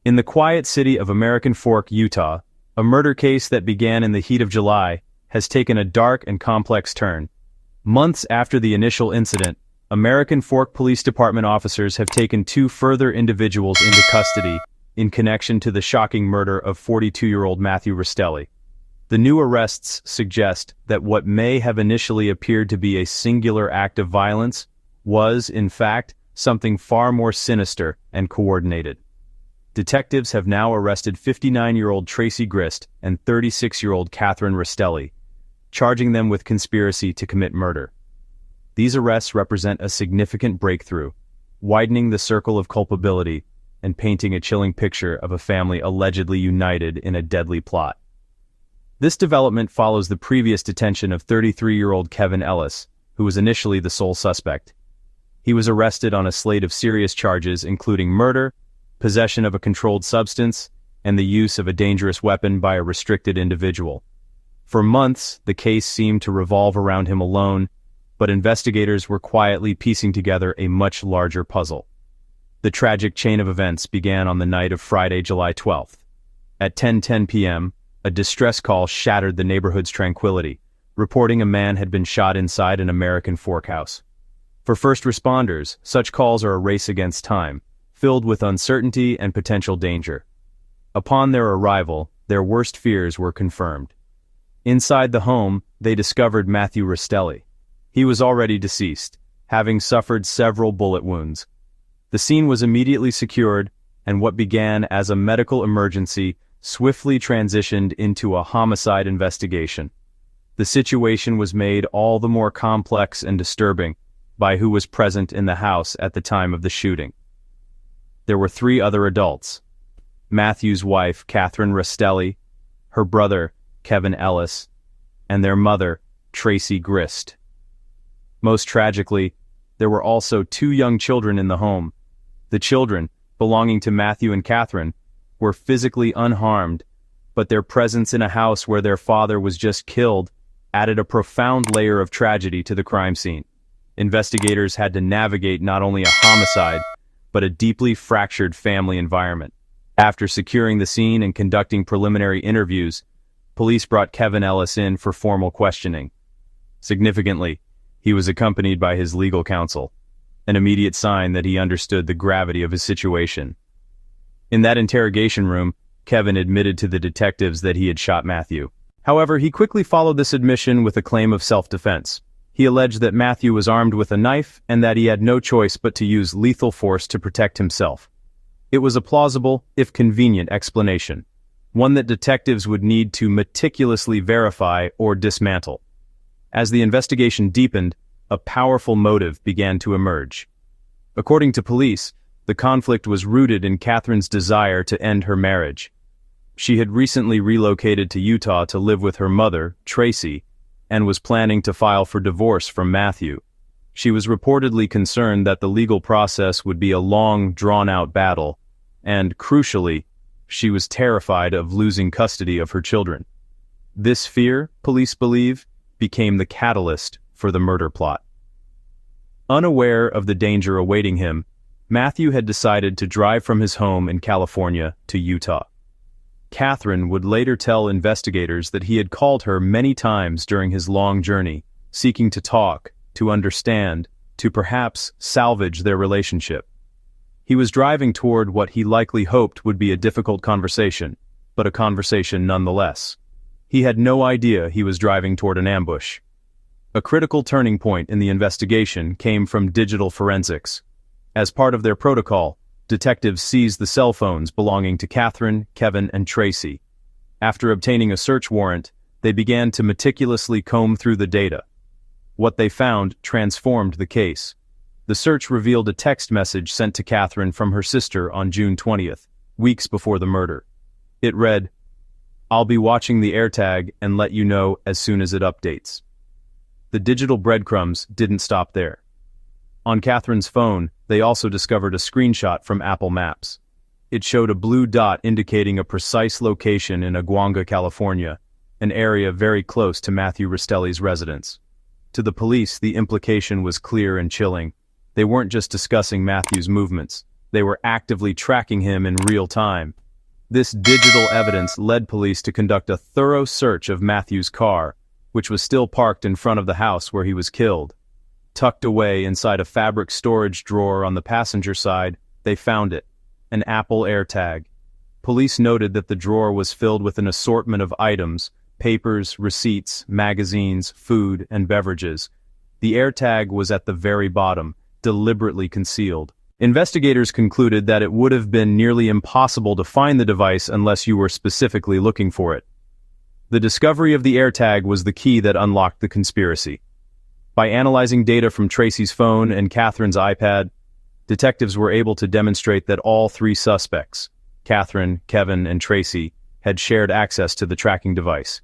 In the quiet city of American Fork, Utah, a murder case that began in the heat of July has taken a dark and complex turn. Months after the initial incident, American Fork Police Department officers have taken two further individuals into custody in connection to the shocking murder of 42-year-old Matthew Restelli. The new arrests suggest that what may have initially appeared to be a singular act of violence was, in fact, something far more sinister and coordinated. Detectives have now arrested 59-year-old Tracy Grist and 36-year-old Catherine Restelli, charging them with conspiracy to commit murder. These arrests represent a significant breakthrough, widening the circle of culpability and painting a chilling picture of a family allegedly united in a deadly plot. This development follows the previous detention of 33-year-old Kevin Ellis, who was initially the sole suspect. He was arrested on a slate of serious charges including murder, possession of a controlled substance, and the use of a dangerous weapon by a restricted individual. For months, the case seemed to revolve around him alone, but investigators were quietly piecing together a much larger puzzle. The tragic chain of events began on the night of Friday, July 12th. At 10:10 p.m., a distress call shattered the neighborhood's tranquility, reporting a man had been shot inside an American Fork house. For first responders, such calls are a race against time, filled with uncertainty and potential danger. Upon their arrival, their worst fears were confirmed. Inside the home, they discovered Matthew Restelli. He was already deceased, having suffered several bullet wounds. The scene was immediately secured, and what began as a medical emergency swiftly transitioned into a homicide investigation. The situation was made all the more complex and disturbing by who was present in the house at the time of the shooting. There were three other adults: Matthew's wife, Catherine Restelli, her brother, Kevin Ellis, and their mother, Tracy Grist. Most tragically, there were also two young children in the home. The children, belonging to Matthew and Catherine, were physically unharmed, but their presence in a house where their father was just killed added a profound layer of tragedy to the crime scene. Investigators had to navigate not only a homicide, but a deeply fractured family environment. After securing the scene and conducting preliminary interviews, police brought Kevin Ellis in for formal questioning. Significantly, he was accompanied by his legal counsel, an immediate sign that he understood the gravity of his situation. In that interrogation room, Kevin admitted to the detectives that he had shot Matthew. However, he quickly followed this admission with a claim of self-defense. He alleged that Matthew was armed with a knife and that he had no choice but to use lethal force to protect himself. It was a plausible, if convenient, explanation, one that detectives would need to meticulously verify or dismantle. As the investigation deepened, a powerful motive began to emerge. According to police, the conflict was rooted in Catherine's desire to end her marriage. She had recently relocated to Utah to live with her mother, Tracy, and was planning to file for divorce from Matthew. She was reportedly concerned that the legal process would be a long, drawn-out battle, and, crucially, she was terrified of losing custody of her children. This fear, police believe, became the catalyst for the murder plot. Unaware of the danger awaiting him, Matthew had decided to drive from his home in California to Utah. Catherine would later tell investigators that he had called her many times during his long journey, seeking to talk, to understand, to perhaps salvage their relationship. He was driving toward what he likely hoped would be a difficult conversation, but a conversation nonetheless. He had no idea he was driving toward an ambush. A critical turning point in the investigation came from digital forensics. As part of their protocol, detectives seized the cell phones belonging to Catherine, Kevin, and Tracy. After obtaining a search warrant, they began to meticulously comb through the data. What they found transformed the case. The search revealed a text message sent to Catherine from her sister on June 20th, weeks before the murder. It read, "I'll be watching the AirTag and let you know as soon as it updates." The digital breadcrumbs didn't stop there. On Catherine's phone, they also discovered a screenshot from Apple Maps. It showed a blue dot indicating a precise location in Aguanga, California, an area very close to Matthew Restelli's residence. To the police, the implication was clear and chilling. They weren't just discussing Matthew's movements. They were actively tracking him in real time. This digital evidence led police to conduct a thorough search of Matthew's car, which was still parked in front of the house where he was killed. Tucked away inside a fabric storage drawer on the passenger side, they found it, an Apple AirTag. Police noted that the drawer was filled with an assortment of items: papers, receipts, magazines, food, and beverages. The AirTag was at the very bottom, deliberately concealed. Investigators concluded that it would have been nearly impossible to find the device unless you were specifically looking for it. The discovery of the AirTag was the key that unlocked the conspiracy. By analyzing data from Tracy's phone and Catherine's iPad, detectives were able to demonstrate that all three suspects, Catherine, Kevin, and Tracy, had shared access to the tracking device.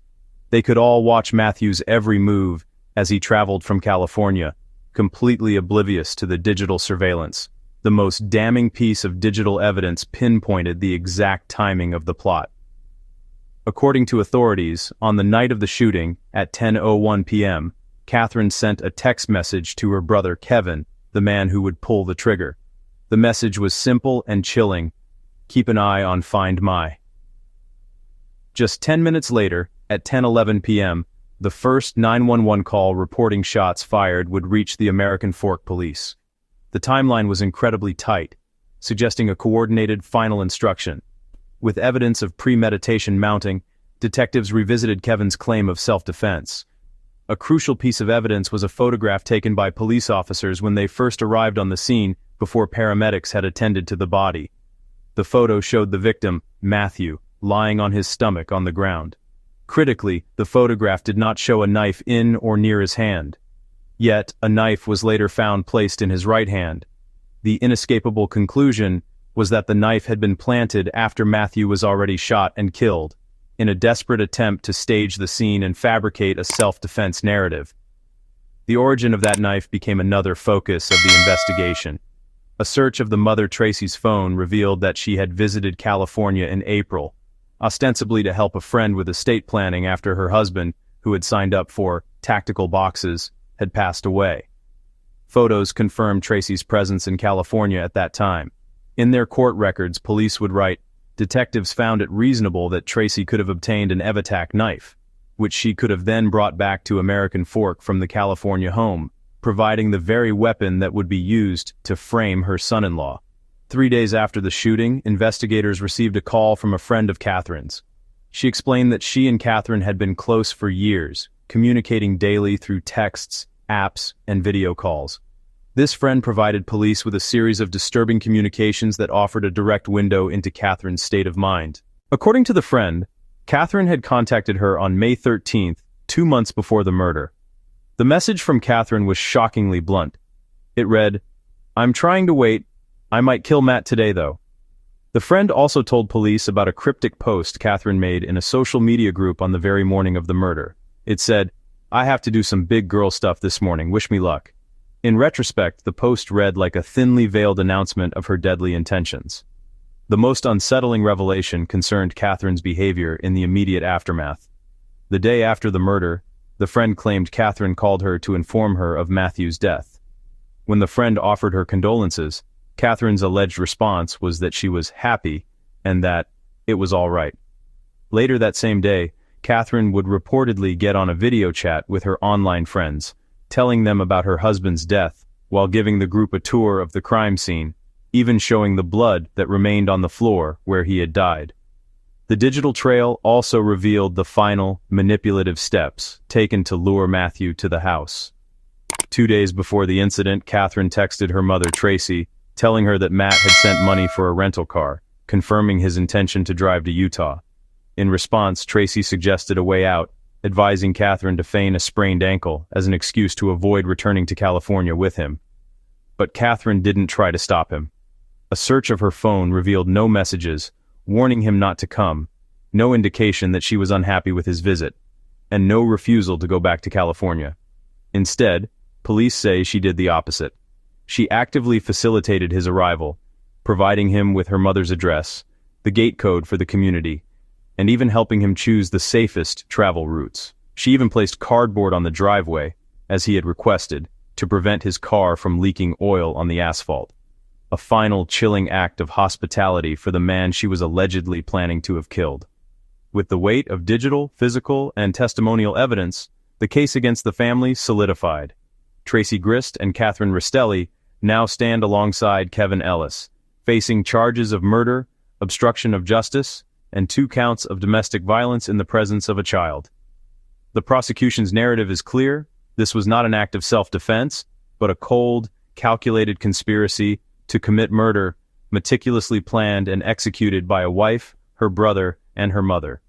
They could all watch Matthew's every move as he traveled from California, completely oblivious to the digital surveillance. The most damning piece of digital evidence pinpointed the exact timing of the plot. According to authorities, on the night of the shooting, at 10:01 p.m., Catherine sent a text message to her brother Kevin, the man who would pull the trigger. The message was simple and chilling: "Keep an eye on Find My." Just 10 minutes later, at 10:11 p.m., the first 911 call reporting shots fired would reach the American Fork police. The timeline was incredibly tight, suggesting a coordinated final instruction. With evidence of premeditation mounting, detectives revisited Kevin's claim of self-defense. A crucial piece of evidence was a photograph taken by police officers when they first arrived on the scene before paramedics had attended to the body. The photo showed the victim, Matthew, lying on his stomach on the ground. Critically, the photograph did not show a knife in or near his hand. Yet, a knife was later found placed in his right hand. The inescapable conclusion was that the knife had been planted after Matthew was already shot and killed, in a desperate attempt to stage the scene and fabricate a self-defense narrative. The origin of that knife became another focus of the investigation. A search of the mother Tracy's phone revealed that she had visited California in April, ostensibly to help a friend with estate planning after her husband, who had signed up for tactical boxes, had passed away. Photos confirmed Tracy's presence in California at that time. In their court records, police would write, "Detectives found it reasonable that Tracy could have obtained an Evatac knife, which she could have then brought back to American Fork from the California home, providing the very weapon that would be used to frame her son-in-law." 3 days after the shooting, investigators received a call from a friend of Catherine's. She explained that she and Catherine had been close for years, communicating daily through texts, apps, and video calls. This friend provided police with a series of disturbing communications that offered a direct window into Catherine's state of mind. According to the friend, Catherine had contacted her on May 13th, 2 months before the murder. The message from Catherine was shockingly blunt. It read, "I'm trying to wait. I might kill Matt today, though." The friend also told police about a cryptic post Catherine made in a social media group on the very morning of the murder. It said, "I have to do some big girl stuff this morning. Wish me luck." In retrospect, the post read like a thinly veiled announcement of her deadly intentions. The most unsettling revelation concerned Catherine's behavior in the immediate aftermath. The day after the murder, the friend claimed Catherine called her to inform her of Matthew's death. When the friend offered her condolences, Catherine's alleged response was that she was happy and that it was all right. Later that same day, Catherine would reportedly get on a video chat with her online friends, telling them about her husband's death while giving the group a tour of the crime scene, even showing the blood that remained on the floor where he had died. The digital trail also revealed the final, manipulative steps taken to lure Matthew to the house. 2 days before the incident, Catherine texted her mother Tracy, telling her that Matt had sent money for a rental car, confirming his intention to drive to Utah. In response, Tracy suggested a way out, advising Catherine to feign a sprained ankle as an excuse to avoid returning to California with him. But Catherine didn't try to stop him. A search of her phone revealed no messages, warning him not to come, no indication that she was unhappy with his visit, and no refusal to go back to California. Instead, police say she did the opposite. She actively facilitated his arrival, providing him with her mother's address, the gate code for the community, and even helping him choose the safest travel routes. She even placed cardboard on the driveway, as he had requested, to prevent his car from leaking oil on the asphalt. a final chilling act of hospitality for the man she was allegedly planning to have killed. With the weight of digital, physical, and testimonial evidence, the case against the family solidified. Tracy Grist and Catherine Restelli now stand alongside Kevin Ellis, facing charges of murder, obstruction of justice, and 2 counts of domestic violence in the presence of a child. The prosecution's narrative is clear. This was not an act of self-defense, but a cold, calculated conspiracy to commit murder, meticulously planned and executed by a wife, her brother, and her mother.